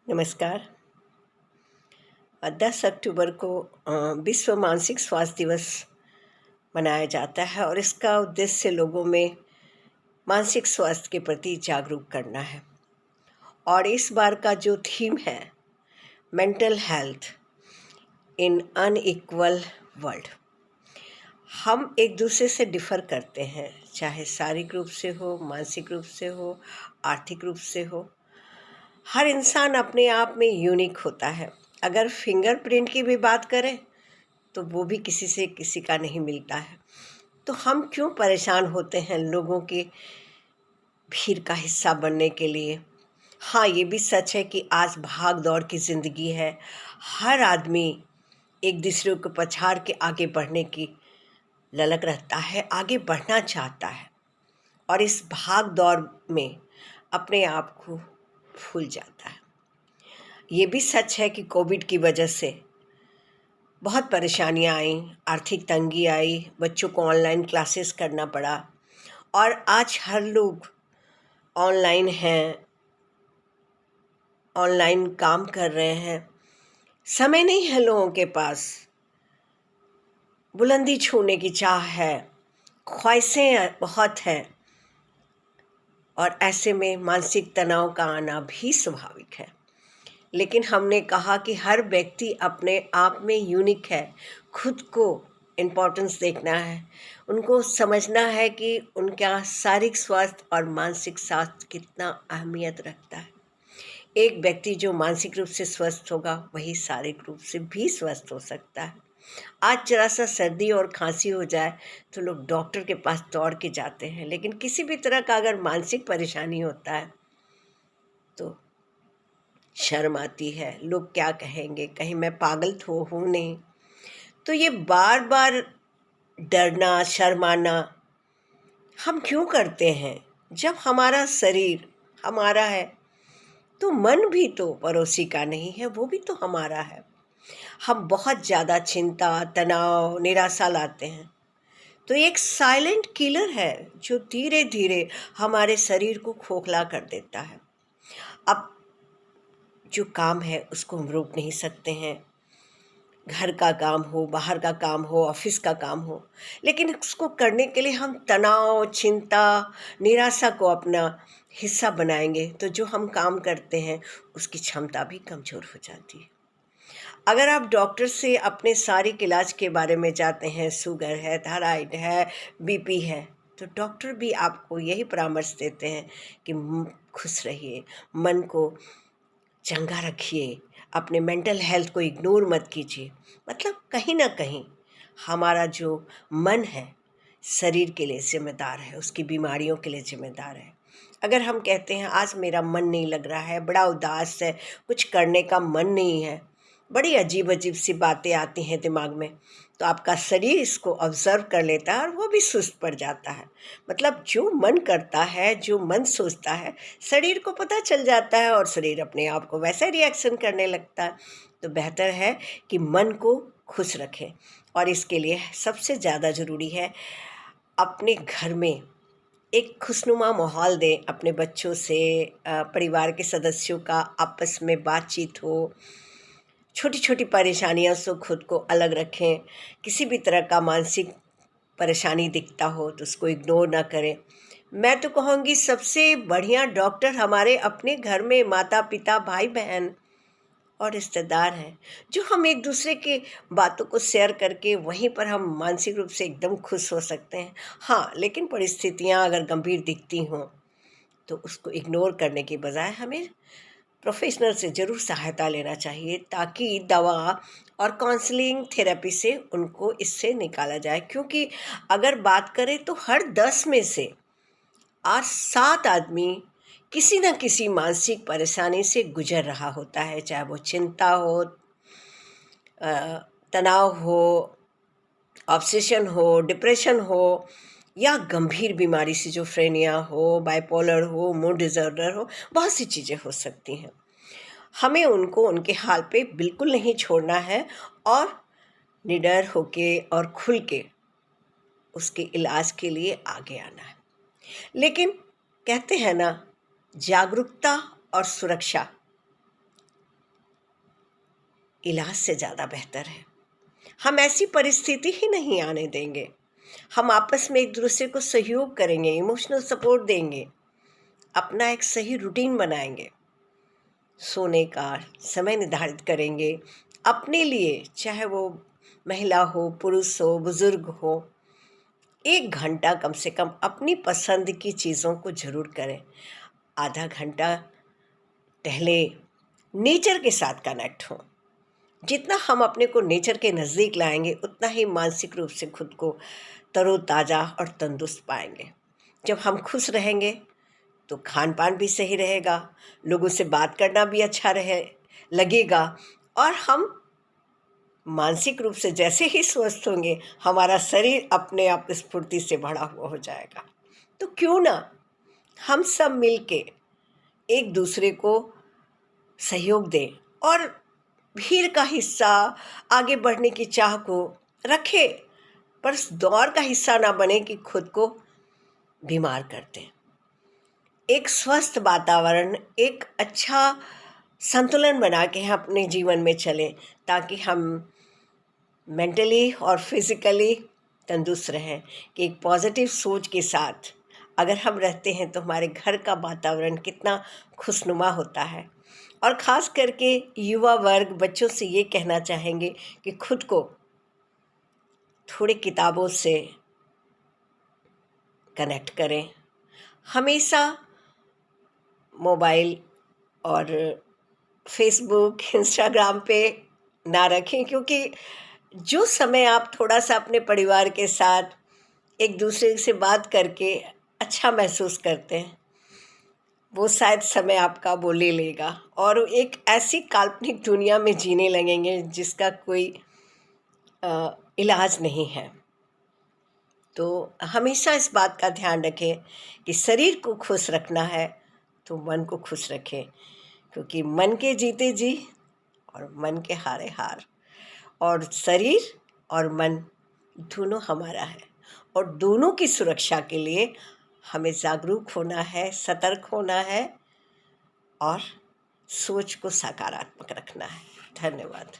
नमस्कार। 10 अक्टूबर को विश्व मानसिक स्वास्थ्य दिवस मनाया जाता है और इसका उद्देश्य लोगों में मानसिक स्वास्थ्य के प्रति जागरूक करना है। और इस बार का जो थीम है मेंटल हेल्थ इन अनइक्वल वर्ल्ड। हम एक दूसरे से डिफ़र करते हैं, चाहे शारीरिक रूप से हो, मानसिक रूप से हो, आर्थिक रूप से हो। हर इंसान अपने आप में यूनिक होता है। अगर फिंगरप्रिंट की भी बात करें तो वो भी किसी से किसी का नहीं मिलता है। तो हम क्यों परेशान होते हैं लोगों की भीड़ का हिस्सा बनने के लिए। हाँ, ये भी सच है कि आज भाग दौड़ की ज़िंदगी है। हर आदमी एक दूसरे को पछाड़ के आगे बढ़ने की ललक रखता है, आगे बढ़ना चाहता है और इस भाग दौड़ में अपने आप को भूल जाता है। ये भी सच है कि कोविड की वजह से बहुत परेशानियाँ आईं, आर्थिक तंगी आई, बच्चों को ऑनलाइन क्लासेस करना पड़ा और आज हर लोग ऑनलाइन हैं, ऑनलाइन काम कर रहे हैं। समय नहीं है लोगों के पास, बुलंदी छूने की चाह है, ख्वाहिशें बहुत हैं और ऐसे में मानसिक तनाव का आना भी स्वाभाविक है। लेकिन हमने कहा कि हर व्यक्ति अपने आप में यूनिक है, खुद को इम्पोर्टेंस देखना है, उनको समझना है कि उनका शारीरिक स्वास्थ्य और मानसिक स्वास्थ्य कितना अहमियत रखता है। एक व्यक्ति जो मानसिक रूप से स्वस्थ होगा वही शारीरिक रूप से भी स्वस्थ हो सकता है। आज जरा सा सर्दी और खांसी हो जाए तो लोग डॉक्टर के पास दौड़ के जाते हैं, लेकिन किसी भी तरह का अगर मानसिक परेशानी होता है तो शर्म आती है, लोग क्या कहेंगे, कहीं मैं पागल तो हूँ नहीं। तो ये बार बार डरना, शर्माना हम क्यों करते हैं? जब हमारा शरीर हमारा है तो मन भी तो पड़ोसी का नहीं है, वो भी तो हमारा है। हम बहुत ज़्यादा चिंता, तनाव, निराशा लाते हैं तो एक साइलेंट किलर है जो धीरे धीरे हमारे शरीर को खोखला कर देता है। अब जो काम है उसको हम रोक नहीं सकते हैं, घर का काम हो, बाहर का काम हो, ऑफिस का काम हो, लेकिन उसको करने के लिए हम तनाव, चिंता, निराशा को अपना हिस्सा बनाएंगे तो जो हम काम करते हैं उसकी क्षमता भी कमज़ोर हो जाती है। अगर आप डॉक्टर से अपने शारीरिक इलाज के बारे में जाते हैं, शुगर है, थायराइड है, बीपी है, तो डॉक्टर भी आपको यही परामर्श देते हैं कि खुश रहिए, मन को चंगा रखिए, अपने मेंटल हेल्थ को इग्नोर मत कीजिए। मतलब कहीं ना कहीं हमारा जो मन है शरीर के लिए जिम्मेदार है, उसकी बीमारियों के लिए जिम्मेदार है। अगर हम कहते हैं आज मेरा मन नहीं लग रहा है, बड़ा उदास है, कुछ करने का मन नहीं है, बड़ी अजीब अजीब सी बातें आती हैं दिमाग में, तो आपका शरीर इसको ऑब्जर्व कर लेता है और वो भी सुस्त पड़ जाता है। मतलब जो मन करता है, जो मन सोचता है, शरीर को पता चल जाता है और शरीर अपने आप को वैसा रिएक्शन करने लगता है। तो बेहतर है कि मन को खुश रखें और इसके लिए सबसे ज़्यादा ज़रूरी है अपने घर में एक खुशनुमा माहौल दें। अपने बच्चों से, परिवार के सदस्यों का आपस में बातचीत हो, छोटी छोटी परेशानियों से खुद को अलग रखें। किसी भी तरह का मानसिक परेशानी दिखता हो तो उसको इग्नोर ना करें। मैं तो कहूँगी सबसे बढ़िया डॉक्टर हमारे अपने घर में माता पिता, भाई बहन और रिश्तेदार हैं, जो हम एक दूसरे के बातों को शेयर करके वहीं पर हम मानसिक रूप से एकदम खुश हो सकते हैं। हाँ, लेकिन परिस्थितियाँ अगर गंभीर दिखती हों तो उसको इग्नोर करने के बजाय हमें प्रोफेशनल से ज़रूर सहायता लेना चाहिए ताकि दवा और काउंसलिंग थेरेपी से उनको इससे निकाला जाए। क्योंकि अगर बात करें तो हर 10 में से आज 7 आदमी किसी न किसी मानसिक परेशानी से गुजर रहा होता है, चाहे वो चिंता हो, तनाव हो, ऑब्सेशन हो, डिप्रेशन हो या गंभीर बीमारी सिजोफ्रेनिया हो, बाइपोलर हो, मूड डिसऑर्डर हो, बहुत सी चीज़ें हो सकती हैं। हमें उनको उनके हाल पे बिल्कुल नहीं छोड़ना है और निडर होके और खुल के उसके इलाज के लिए आगे आना है। लेकिन कहते हैं ना, जागरूकता और सुरक्षा इलाज से ज़्यादा बेहतर है। हम ऐसी परिस्थिति ही नहीं आने देंगे। हम आपस में एक दूसरे को सहयोग करेंगे, इमोशनल सपोर्ट देंगे, अपना एक सही रूटीन बनाएंगे, सोने का समय निर्धारित करेंगे अपने लिए, चाहे वो महिला हो, पुरुष हो, बुजुर्ग हो। 1 घंटा कम से कम अपनी पसंद की चीज़ों को ज़रूर करें। आधा घंटा टहले, नेचर के साथ कनेक्ट हों। जितना हम अपने को नेचर के नज़दीक लाएंगे उतना ही मानसिक रूप से खुद को तरोताज़ा और तंदुरुस्त पाएंगे। जब हम खुश रहेंगे तो खान पान भी सही रहेगा, लोगों से बात करना भी अच्छा लगेगा, और हम मानसिक रूप से जैसे ही स्वस्थ होंगे हमारा शरीर अपने आप स्फूर्ति से भरा हुआ हो जाएगा। तो क्यों ना हम सब मिलके एक दूसरे को सहयोग दें और भीड़ का हिस्सा, आगे बढ़ने की चाह को रखें, पर इस दौर का हिस्सा ना बने कि खुद को बीमार कर दें। एक स्वस्थ वातावरण, एक अच्छा संतुलन बना के हम अपने जीवन में चलें, ताकि हम मेंटली और फिज़िकली तंदुरुस्त रहें। कि एक पॉजिटिव सोच के साथ अगर हम रहते हैं तो हमारे घर का वातावरण कितना खुशनुमा होता है। और ख़ास करके युवा वर्ग, बच्चों से ये कहना चाहेंगे कि खुद को थोड़े किताबों से कनेक्ट करें। हमेशा मोबाइल और फेसबुक, इंस्टाग्राम पे ना रखें, क्योंकि जो समय आप थोड़ा सा अपने परिवार के साथ एक दूसरे से बात करके अच्छा महसूस करते हैं, वो शायद समय आपका वो ले लेगा और एक ऐसी काल्पनिक दुनिया में जीने लगेंगे जिसका कोई इलाज नहीं है। तो हमेशा इस बात का ध्यान रखें कि शरीर को खुश रखना है तो मन को खुश रखें, क्योंकि मन के जीते जी और मन के हारे हार। और शरीर और मन दोनों हमारा है, और दोनों की सुरक्षा के लिए हमें जागरूक होना है, सतर्क होना है और सोच को सकारात्मक रखना है। धन्यवाद।